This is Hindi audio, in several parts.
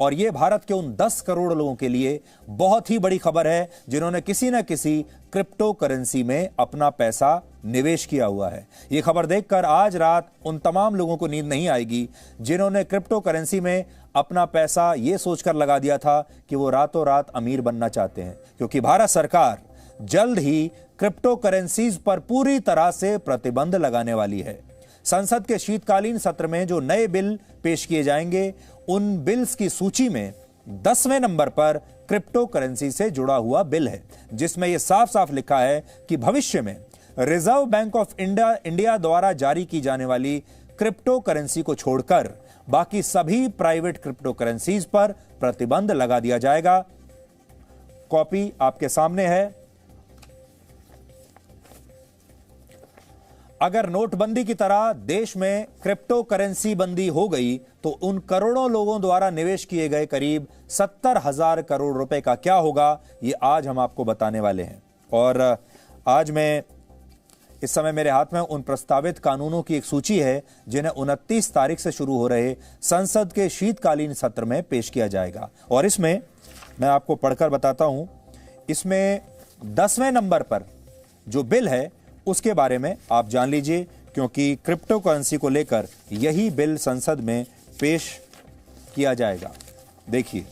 और यह भारत के उन 10 करोड़ लोगों के लिए बहुत ही बड़ी खबर है जिन्होंने किसी न किसी क्रिप्टो करेंसी में अपना पैसा निवेश किया हुआ है। यह खबर देखकर आज रात उन तमाम लोगों को नींद नहीं आएगी जिन्होंने क्रिप्टो करेंसी में अपना पैसा यह सोचकर लगा दिया था कि वो रातों रात अमीर बनना चाहते हैं, क्योंकि भारत सरकार जल्द ही क्रिप्टो करेंसीज पर पूरी तरह से प्रतिबंध लगाने वाली है। संसद के शीतकालीन सत्र में जो नए बिल पेश किए जाएंगे, उन बिल्स की सूची में 10वें नंबर पर क्रिप्टो करेंसी से जुड़ा हुआ बिल है, जिसमें यह साफ साफ लिखा है कि भविष्य में रिजर्व बैंक ऑफ इंडिया द्वारा जारी की जाने वाली क्रिप्टो करेंसी को छोड़कर बाकी सभी प्राइवेट क्रिप्टो करेंसीज पर प्रतिबंध लगा दिया जाएगा। कॉपी आपके सामने है। अगर नोटबंदी की तरह देश में क्रिप्टो करेंसी बंदी हो गई तो उन करोड़ों लोगों द्वारा निवेश किए गए करीब 70,000 करोड़ रुपए का क्या होगा, ये आज हम आपको बताने वाले हैं। और आज मैं इस समय मेरे हाथ में उन प्रस्तावित कानूनों की एक सूची है जिन्हें 29 तारीख से शुरू हो रहे संसद के शीतकालीन सत्र में पेश किया जाएगा। और इसमें मैं आपको पढ़कर बताता हूं, इसमें 10वें नंबर पर जो बिल है उसके बारे में आप जान लीजिए, क्योंकि क्रिप्टो करेंसी को लेकर यही बिल संसद में पेश किया जाएगा। देखिए,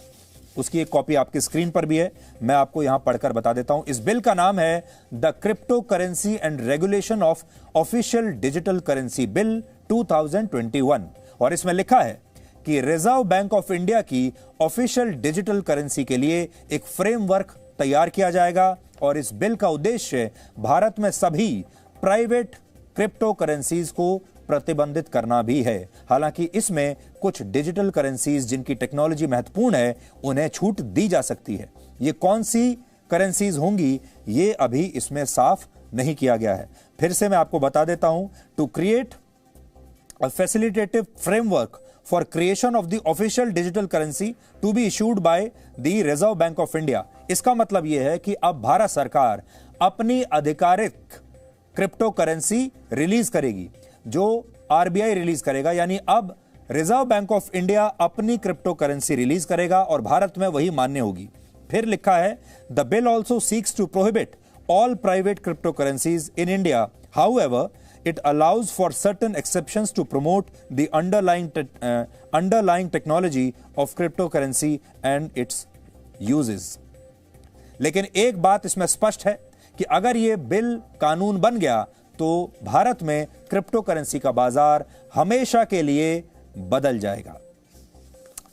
उसकी एक कॉपी आपकी स्क्रीन पर भी है, मैं आपको यहां पढ़कर बता देता हूं। इस बिल का नाम है the crypto currency and regulation of official digital currency bill 2021। और इसमें लिखा है कि रिजर्व बैंक ऑफ इंडिया की ऑफिशियल डिजिटल करेंसी के लिए एक फ्रेमवर्क तैयार किया जाएगा। और इस बिल का उद्देश्य भारत में सभी प्राइवेट क्रिप्टो करेंसीज को प्रतिबंधित करना भी है। हालांकि इसमें कुछ डिजिटल करेंसीज जिनकी टेक्नोलॉजी महत्वपूर्ण है, उन्हें छूट दी जा सकती है। ये कौन सी करेंसीज होंगी, ये अभी इसमें साफ नहीं किया गया है। फिर से मैं आपको बता देता हूं, to create a facilitative framework for creation of the official digital currency to be issued by the Reserve Bank of India। इसका मतलब यह है कि अब भारत सरकार अपनी आधिकारिक क्रिप्टो करेंसी रिलीज करेगी, जो आरबीआई रिलीज करेगा। यानी अब रिजर्व बैंक ऑफ इंडिया अपनी क्रिप्टो करेंसी रिलीज करेगा और भारत में वही मान्य होगी। फिर लिखा है, the bill also seeks to prohibit all private cryptocurrencies in India. However, it allows for certain exceptions to promote the underlying technology of cryptocurrency and its uses. लेकिन एक बात इसमें स्पष्ट है कि अगर यह बिल कानून बन गया तो भारत में क्रिप्टो करेंसी का बाजार हमेशा के लिए बदल जाएगा।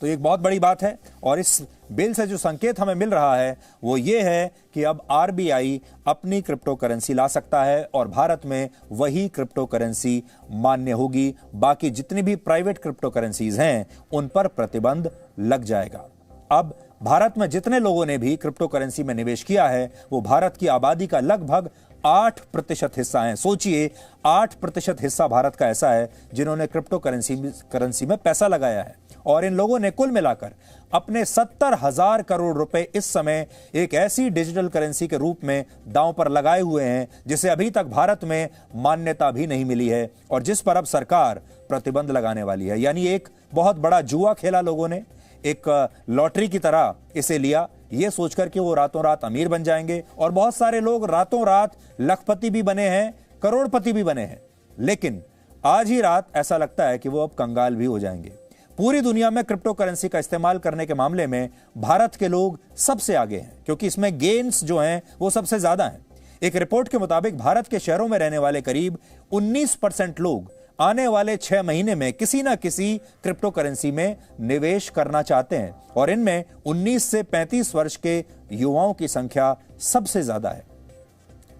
तो एक बहुत बड़ी बात है। और इस बिल से जो संकेत हमें मिल रहा है वो ये है कि अब आरबीआई अपनी क्रिप्टो करेंसी ला सकता है और भारत में वही क्रिप्टो करेंसी मान्य होगी। बाकी जितनी भी प्राइवेट क्रिप्टो करेंसीज हैं उन पर प्रतिबंध लग जाएगा। अब भारत में जितने लोगों ने भी क्रिप्टो करेंसी में निवेश किया है वो भारत की आबादी का लगभग 8% हिस्सा है। सोचिए, 8% हिस्सा भारत का ऐसा है जिन्होंने क्रिप्टो करेंसी में पैसा लगाया है। और इन लोगों ने कुल मिलाकर अपने 70,000 करोड़ रुपए इस समय एक ऐसी डिजिटल करेंसी के रूप में दांव पर लगाए हुए हैं जिसे अभी तक भारत में मान्यता भी नहीं मिली है और जिस पर अब सरकार प्रतिबंध लगाने वाली है। यानी एक बहुत बड़ा जुआ खेला लोगों ने, एक लॉटरी की तरह इसे लिया, यह सोचकर कि वो रातों रात अमीर बन जाएंगे। और बहुत सारे लोग रातों रात लखपति भी बने हैं, करोड़पति भी बने हैं, लेकिन आज ही रात ऐसा लगता है कि वो अब कंगाल भी हो जाएंगे। पूरी दुनिया में क्रिप्टो करेंसी का इस्तेमाल करने के मामले में भारत के लोग सबसे आगे हैं, क्योंकि इसमें गेन्स जो हैं वो सबसे ज्यादा हैं। एक रिपोर्ट के मुताबिक भारत के शहरों में रहने वाले करीब 19% लोग आने वाले 6 महीने में किसी ना किसी क्रिप्टो करेंसी में निवेश करना चाहते हैं और इनमें 19 से 35 वर्ष के युवाओं की संख्या सबसे ज्यादा है।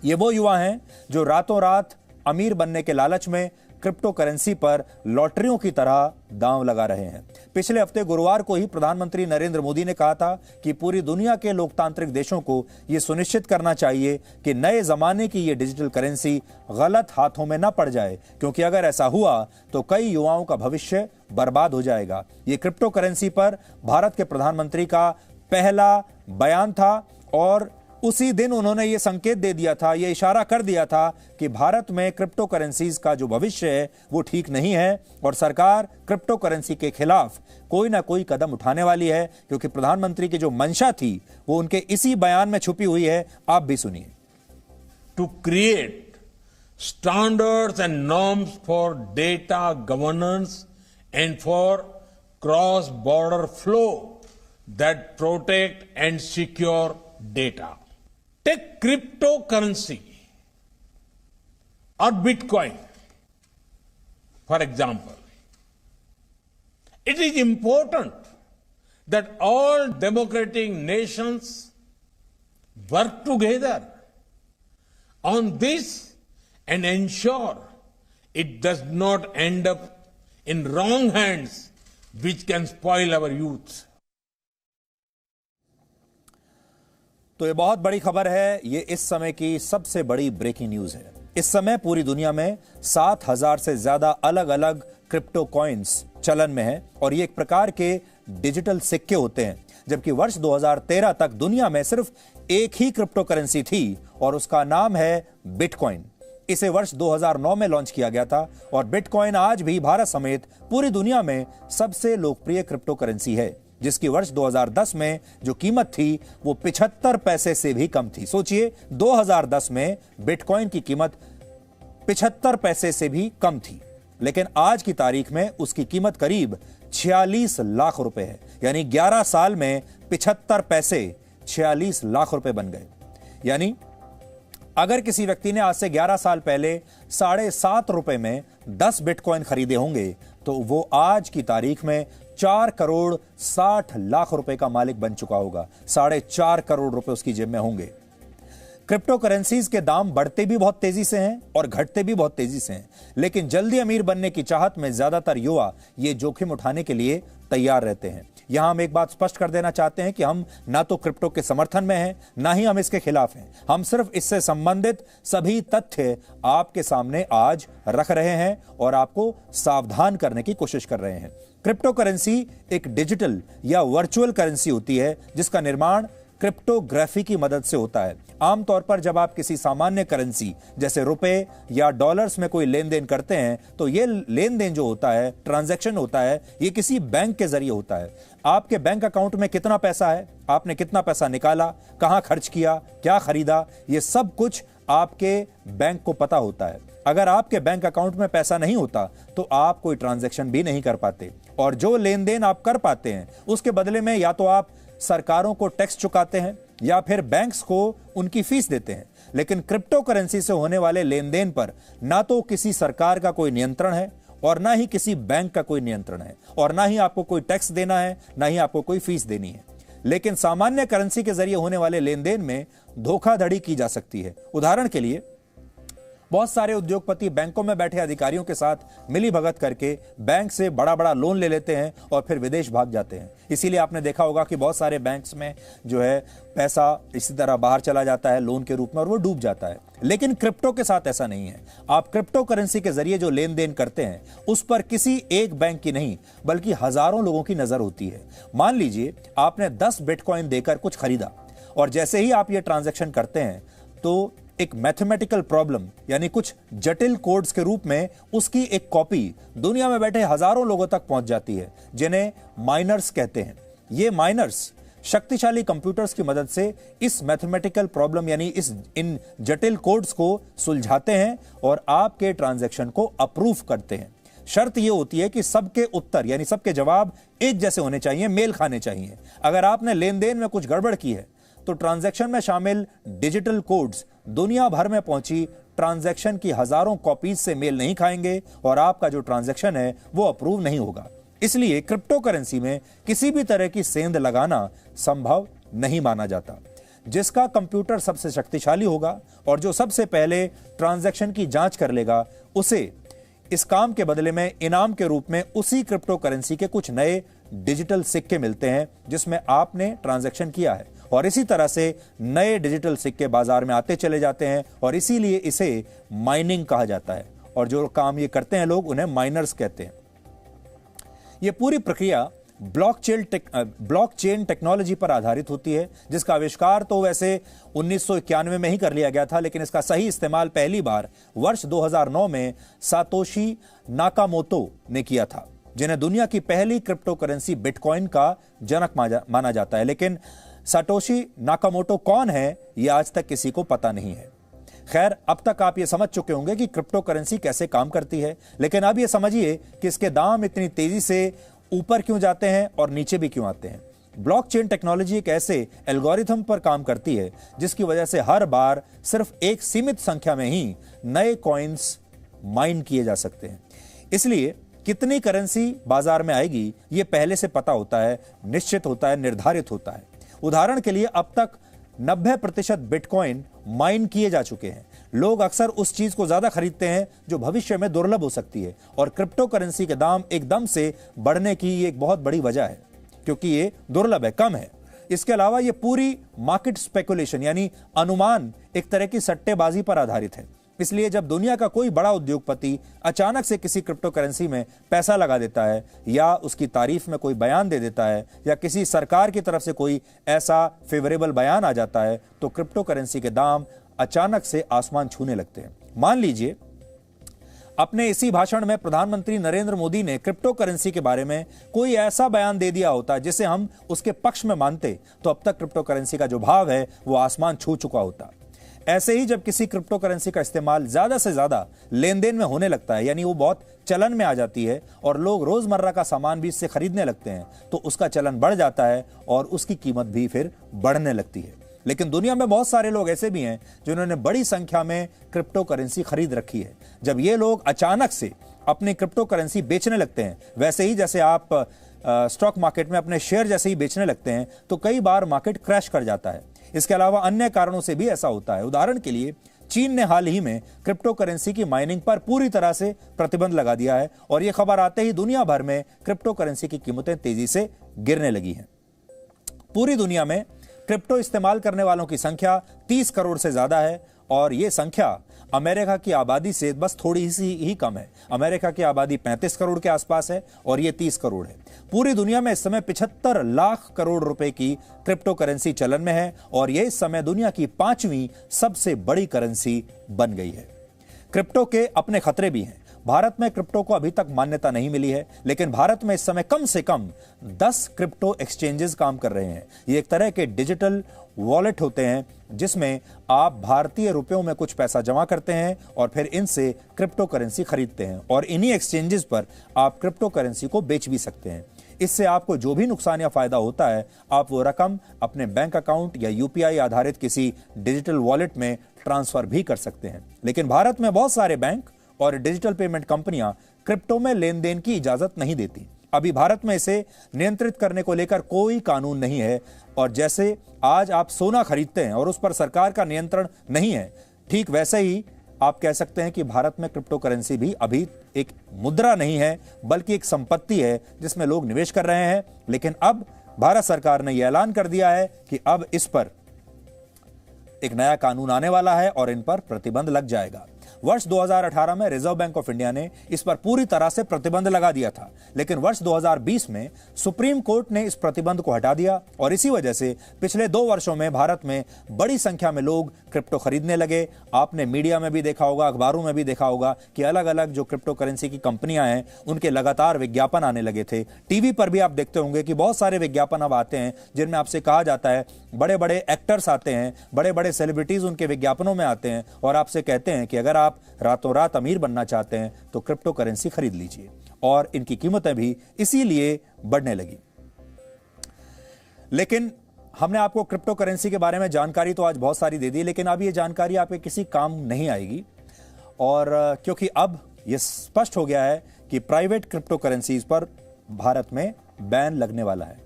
ये वो युवा हैं जो रातों रात अमीर बनने के लालच में क्रिप्टो करेंसी पर लॉटरियों की तरह दांव लगा रहे हैं। पिछले हफ्ते गुरुवार को ही प्रधानमंत्री नरेंद्र मोदी ने कहा था कि पूरी दुनिया के लोकतांत्रिक देशों को यह सुनिश्चित करना चाहिए कि नए जमाने की यह डिजिटल करेंसी गलत हाथों में न पड़ जाए, क्योंकि अगर ऐसा हुआ तो कई युवाओं का भविष्य बर्बाद हो जाएगा। यह क्रिप्टो करेंसी पर भारत के प्रधानमंत्री का पहला बयान था और उसी दिन उन्होंने ये संकेत दे दिया था, ये इशारा कर दिया था कि भारत में क्रिप्टो करेंसीज का जो भविष्य है वो ठीक नहीं है और सरकार क्रिप्टो करेंसी के खिलाफ कोई ना कोई कदम उठाने वाली है, क्योंकि प्रधानमंत्री की जो मंशा थी वो उनके इसी बयान में छुपी हुई है। आप भी सुनिए। To create standards and norms for data governance and for cross border flow that protect and secure data. Take cryptocurrency or Bitcoin, for example. It is important that all democratic nations work together on this and ensure it does not end up in wrong hands, which can spoil our youth. तो ये बहुत बड़ी खबर है। ये इस समय की सबसे बड़ी ब्रेकिंग न्यूज है। इस समय पूरी दुनिया में 7,000 से ज्यादा अलग अलग क्रिप्टो कॉइन्स चलन में हैं और ये एक प्रकार के डिजिटल सिक्के होते हैं, जबकि वर्ष 2013 तक दुनिया में सिर्फ एक ही क्रिप्टो करेंसी थी और उसका नाम है बिटकॉइन। इसे वर्ष 2009 में लॉन्च किया गया था और बिटकॉइन आज भी भारत समेत पूरी दुनिया में सबसे लोकप्रिय क्रिप्टो करेंसी है, जिसकी वर्ष 2010 में जो कीमत थी वो 75 पैसे से भी कम थी। सोचिए, 2010 में बिटकॉइन की कीमत 75 पैसे से भी कम थी, लेकिन आज की तारीख में उसकी कीमत करीब 46 लाख रुपए है। यानी 11 साल में 75 पैसे 46 लाख रुपए बन गए। यानी अगर किसी व्यक्ति ने आज से 11 साल पहले 7.5 रुपए में 10 बिटकॉइन खरीदे होंगे तो वो आज की तारीख में 4 करोड़ 60 लाख रुपए का मालिक बन चुका होगा। 4.5 करोड़ रुपए उसकी जेब में होंगे। क्रिप्टो करेंसीज के दाम बढ़ते भी बहुत तेजी से हैं और घटते भी बहुत तेजी से हैं, लेकिन जल्दी अमीर बनने की चाहत में ज्यादातर युवा ये जोखिम उठाने के लिए तैयार रहते हैं। यहां हम एक बात स्पष्ट कर देना चाहते हैं कि हम ना तो क्रिप्टो के समर्थन में हैं, ना ही हम इसके खिलाफ हैं। हम सिर्फ इससे संबंधित सभी तथ्य आपके सामने आज रख रहे हैं और आपको सावधान करने की कोशिश कर रहे हैं। क्रिप्टो करेंसी एक डिजिटल या वर्चुअल करेंसी होती है जिसका निर्माण क्रिप्टोग्राफी की मदद से होता है। आमतौर पर जब आप किसी सामान्य करेंसी जैसे रुपए या डॉलर्स में कोई लेन देन करते हैं तो ये लेन देन जो होता है, ट्रांजैक्शन होता है, ये किसी बैंक के जरिए होता है। आपके बैंक अकाउंट में कितना पैसा है, आपने कितना पैसा निकाला, कहां खर्च किया, क्या खरीदा, ये सब कुछ आपके बैंक को पता होता है। अगर आपके बैंक अकाउंट में पैसा नहीं होता तो आप कोई ट्रांजैक्शन भी नहीं कर पाते और जो लेन देन आप कर पाते हैं उसके बदले में या तो आप सरकारों को टैक्स चुकाते हैं या फिर बैंक्स को उनकी फीस देते हैं। लेकिन क्रिप्टो करेंसी से होने वाले लेन देन पर ना तो किसी सरकार का कोई नियंत्रण है और ना ही किसी बैंक का कोई नियंत्रण है और ना ही आपको कोई टैक्स देना है, ना ही आपको कोई फीस देनी है। लेकिन सामान्य करेंसी के जरिए होने वाले लेन देन में धोखाधड़ी की जा सकती है। उदाहरण के लिए बहुत सारे उद्योगपति बैंकों में बैठे अधिकारियों के साथ मिली भगत करके बैंक से बड़ा बड़ा लोन ले लेते हैं और फिर विदेश भाग जाते हैं। इसीलिए आपने देखा होगा कि बहुत सारे बैंक्स में जो है पैसा इसी तरह बाहर चला जाता है लोन के रूप में और वो डूब जाता है। लेकिन क्रिप्टो के साथ ऐसा नहीं है। आप क्रिप्टो करेंसी के जरिए जो लेन देन करते हैं उस पर किसी एक बैंक की नहीं बल्कि हजारों लोगों की नजर होती है। मान लीजिए आपने 10 बिटकॉइन देकर कुछ खरीदा और जैसे ही आप ये ट्रांजैक्शन करते हैं तो एक मैथमेटिकल प्रॉब्लम यानी कुछ जटिल कोड्स के रूप में उसकी एक कॉपी दुनिया में बैठे हजारों लोगों तक पहुंच जाती है, जिन्हें माइनर्स कहते हैं। ये माइनर्स शक्तिशाली कंप्यूटर्स की मदद से इस मैथमेटिकल प्रॉब्लम यानी इन जटिल कोड्स को सुलझाते हैं और आपके ट्रांजैक्शन को अप्रूव करते हैं। शर्त यह होती है कि सबके उत्तर यानी सबके जवाब एक जैसे होने चाहिए, मेल खाने चाहिए। अगर आपने लेन देन में कुछ गड़बड़ की है तो ट्रांजैक्शन में शामिल डिजिटल कोड्स दुनिया भर में पहुंची ट्रांजैक्शन की हजारों कॉपीज से मेल नहीं खाएंगे और आपका जो ट्रांजैक्शन है वो अप्रूव नहीं होगा। इसलिए क्रिप्टो करेंसी में किसी भी तरह की सेंध लगाना संभव नहीं माना जाता। जिसका कंप्यूटर सबसे शक्तिशाली होगा और जो सबसे पहले ट्रांजैक्शन की जांच कर लेगा उसे इस काम के बदले में इनाम के रूप में उसी क्रिप्टो करेंसी के कुछ नए डिजिटल सिक्के मिलते हैं जिसमें आपने ट्रांजैक्शन किया है। और इसी तरह से नए डिजिटल सिक्के बाजार में आते चले जाते हैं और इसीलिए इसे माइनिंग कहा जाता है और जो काम ये करते हैं लोग उन्हें माइनर्स कहते हैं। ये पूरी प्रक्रिया ब्लॉकचेन टेक्नोलॉजी पर आधारित होती है, जिसका आविष्कार तो वैसे 1991 में ही कर लिया गया था, लेकिन इसका सही इस्तेमाल पहली बार वर्ष 2009 में सातोशी नाकामोटो ने किया था, जिन्हें दुनिया की पहली क्रिप्टो करेंसी बिटकॉइन का जनक माना जाता है। लेकिन सातोशी नाकामोटो कौन है, यह आज तक किसी को पता नहीं है। खैर, अब तक आप ये समझ चुके होंगे कि क्रिप्टो करेंसी कैसे काम करती है, लेकिन अब ये समझिए कि इसके दाम इतनी तेजी से ऊपर क्यों जाते हैं और नीचे भी क्यों आते हैं। ब्लॉकचेन टेक्नोलॉजी एक ऐसे एल्गोरिथम पर काम करती है जिसकी वजह से हर बार सिर्फ एक सीमित संख्या में ही नए कॉइन्स माइन किए जा सकते हैं। इसलिए कितनी करेंसी बाजार में आएगी ये पहले से पता होता है, निश्चित होता है, निर्धारित होता है। उदाहरण के लिए अब तक 90% बिटकॉइन माइन किए जा चुके हैं। लोग अक्सर उस चीज को ज्यादा खरीदते हैं जो भविष्य में दुर्लभ हो सकती है, और क्रिप्टो करेंसी के दाम एकदम से बढ़ने की ये एक बहुत बड़ी वजह है, क्योंकि ये दुर्लभ है, कम है। इसके अलावा ये पूरी मार्केट स्पेकुलेशन यानी अनुमान, एक तरह की सट्टेबाजी पर आधारित है। इसलिए जब दुनिया का कोई बड़ा उद्योगपति अचानक से किसी क्रिप्टो करेंसी में पैसा लगा देता है, या उसकी तारीफ में कोई बयान दे देता है, या किसी सरकार की तरफ से कोई ऐसा फेवरेबल बयान आ जाता है, तो क्रिप्टो करेंसी के दाम अचानक से आसमान छूने लगते हैं। मान लीजिए अपने इसी भाषण में प्रधानमंत्री नरेंद्र मोदी ने क्रिप्टो करेंसी के बारे में कोई ऐसा बयान दे दिया होता जिसे हम उसके पक्ष में मानते, तो अब तक क्रिप्टो करेंसी का जो भाव है वो आसमान छू चुका होता। ऐसे ही जब किसी क्रिप्टो करेंसी का इस्तेमाल ज्यादा से ज्यादा लेन देन में होने लगता है, यानी वो बहुत चलन में आ जाती है और लोग रोजमर्रा का सामान भी इससे खरीदने लगते हैं, तो उसका चलन बढ़ जाता है और उसकी कीमत भी फिर बढ़ने लगती है। लेकिन दुनिया में बहुत सारे लोग ऐसे भी हैं जिन्होंने बड़ी संख्या में क्रिप्टो करेंसी खरीद रखी है। जब ये लोग अचानक से अपनी क्रिप्टो करेंसी बेचने लगते हैं, वैसे ही जैसे आप स्टॉक मार्केट में अपने शेयर जैसे ही बेचने लगते हैं, तो कई बार मार्केट क्रैश कर जाता है। इसके अलावा अन्य कारणों से भी ऐसा होता है। उदाहरण के लिए चीन ने हाल ही में क्रिप्टो करेंसी की माइनिंग पर पूरी तरह से प्रतिबंध लगा दिया है, और यह खबर आते ही दुनिया भर में क्रिप्टो करेंसी की कीमतें तेजी से गिरने लगी हैं। पूरी दुनिया में क्रिप्टो इस्तेमाल करने वालों की संख्या 30 करोड़ से ज्यादा है, और यह संख्या अमेरिका की आबादी से बस थोड़ी सी ही कम है। अमेरिका की आबादी 35 करोड़ के आसपास है और यह 30 करोड़ है। पूरी दुनिया में इस समय 75 लाख करोड़ रुपए की क्रिप्टो करेंसी चलन में है, और यह इस समय दुनिया की 5वीं सबसे बड़ी करेंसी बन गई है। क्रिप्टो के अपने खतरे भी हैं। भारत में क्रिप्टो को अभी तक मान्यता नहीं मिली है, लेकिन भारत में इस समय कम से कम 10 क्रिप्टो एक्सचेंजेस काम कर रहे हैं। ये एक तरह के डिजिटल वॉलेट होते हैं जिसमें आप भारतीय रुपयों में कुछ पैसा जमा करते हैं और फिर इनसे क्रिप्टो करेंसी खरीदते हैं, और इन्हीं एक्सचेंजेस पर आप क्रिप्टो करेंसी को बेच भी सकते हैं। इससे आपको जो भी नुकसान या फायदा होता है, आप वो रकम अपने बैंक अकाउंट या यूपीआई आधारित किसी डिजिटल वॉलेट में ट्रांसफर भी कर सकते हैं। लेकिन भारत में बहुत सारे बैंक और डिजिटल पेमेंट कंपनियां क्रिप्टो में लेन देन की इजाजत नहीं देती। अभी भारत में इसे नियंत्रित करने को लेकर कोई कानून नहीं है, और जैसे आज आप सोना खरीदते हैं और उस पर सरकार का नियंत्रण नहीं है, ठीक वैसे ही आप कह सकते हैं कि भारत में क्रिप्टो करेंसी भी अभी एक मुद्रा नहीं है, बल्कि एक संपत्ति है जिसमें लोग निवेश कर रहे हैं। लेकिन अब भारत सरकार ने यह ऐलान कर दिया है कि अब इस पर एक नया कानून आने वाला है और इन पर प्रतिबंध लग जाएगा। वर्ष 2018 में रिजर्व बैंक ऑफ इंडिया ने इस पर पूरी तरह से प्रतिबंध लगा दिया था, लेकिन वर्ष 2020 में सुप्रीम कोर्ट ने इस प्रतिबंध को हटा दिया, और इसी वजह से पिछले 2 वर्षों में भारत में बड़ी संख्या में लोग क्रिप्टो खरीदने लगे। आपने मीडिया में भी देखा होगा, अखबारों में भी देखा होगा कि अलग अलग जो क्रिप्टो करेंसी की कंपनियां हैं उनके लगातार विज्ञापन आने लगे थे। टीवी पर भी आप देखते होंगे कि बहुत सारे विज्ञापन अब आते हैं जिनमें आपसे कहा जाता है, बड़े बड़े एक्टर्स आते हैं, बड़े बड़े सेलिब्रिटीज उनके विज्ञापनों में आते हैं और आपसे कहते हैं कि अगर आप रातों रात अमीर बनना चाहते हैं तो क्रिप्टो करेंसी खरीद लीजिए, और इनकी कीमतें भी इसीलिए बढ़ने लगी। लेकिन हमने आपको क्रिप्टो करेंसी के बारे में जानकारी तो आज बहुत सारी दे दी, लेकिन अब ये जानकारी आपके किसी काम नहीं आएगी, और क्योंकि अब यह स्पष्ट हो गया है कि प्राइवेट क्रिप्टो करेंसीज पर भारत में बैन लगने वाला है।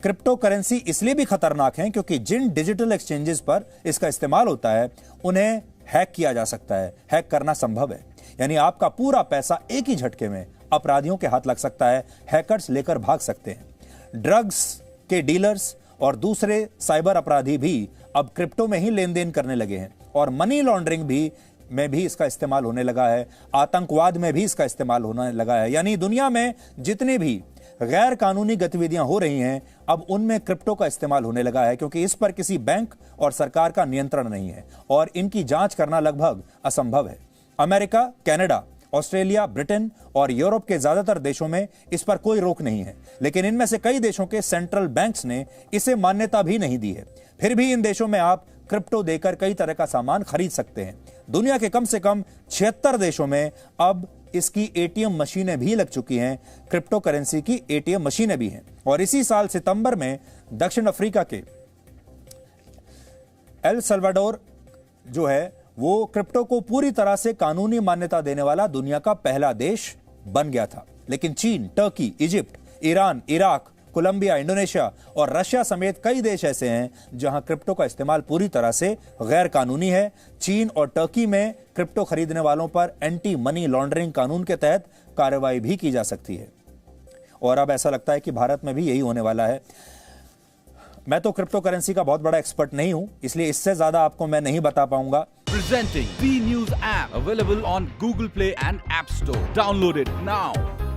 क्रिप्टो करेंसी इसलिए भी खतरनाक है क्योंकि जिन डिजिटल एक्सचेंजेस पर इसका इस्तेमाल होता है उन्हें हैक किया जा सकता है, हैक करना संभव है। यानी आपका पूरा पैसा एक ही झटके में अपराधियों के हाथ लग सकता है, हैकर्स लेकर भाग सकते हैं। ड्रग्स के डीलर्स और दूसरे साइबर अपराधी भी अब क्रिप्टो में ही लेन देन करने लगे हैं, और मनी लॉन्ड्रिंग में भी इसका इस्तेमाल होने लगा है, आतंकवाद में भी इसका इस्तेमाल होने लगा है। यानी दुनिया में जितने भी गैर कानूनी गतिविधियां हो रही हैं, अब उनमें क्रिप्टो का इस्तेमाल होने लगा है, क्योंकि इस पर किसी बैंक और सरकार का नियंत्रण नहीं है और इनकी जांच करना लगभग असंभव है। अमेरिका, कनाडा, ऑस्ट्रेलिया, ब्रिटेन और यूरोप के ज्यादातर देशों में इस पर कोई रोक नहीं है, लेकिन इनमें से कई देशों के सेंट्रल बैंक्स ने इसे मान्यता भी नहीं दी है। फिर भी इन देशों में आप क्रिप्टो देकर कई तरह का सामान खरीद सकते हैं। दुनिया के कम से कम 76 देशों में अब इसकी एटीएम मशीनें भी लग चुकी हैं, क्रिप्टो करेंसी की एटीएम मशीनें भी हैं। और इसी साल सितंबर में दक्षिण अफ्रीका के एल सल्वाडोर जो है वो क्रिप्टो को पूरी तरह से कानूनी मान्यता देने वाला दुनिया का पहला देश बन गया था। लेकिन चीन, Turkey, Egypt, Iran, Iraq, Colombia, Indonesia और रशिया समेत कई देश ऐसे हैं जहां क्रिप्टो का इस्तेमाल पूरी तरह से गैर कानूनी है। चीन और टर्की में क्रिप्टो खरीदने वालों पर एंटी मनी लॉन्ड्रिंग कानून के तहत कार्रवाई भी की जा सकती है और अब ऐसा लगता है कि भारत में भी यही होने वाला है। मैं तो क्रिप्टो करेंसी का बहुत बड़ा एक्सपर्ट नहीं हूं, इसलिए इससे ज्यादा आपको मैं नहीं बता पाऊंगा। Presenting B News app available on Google Play and App Store. Download it now.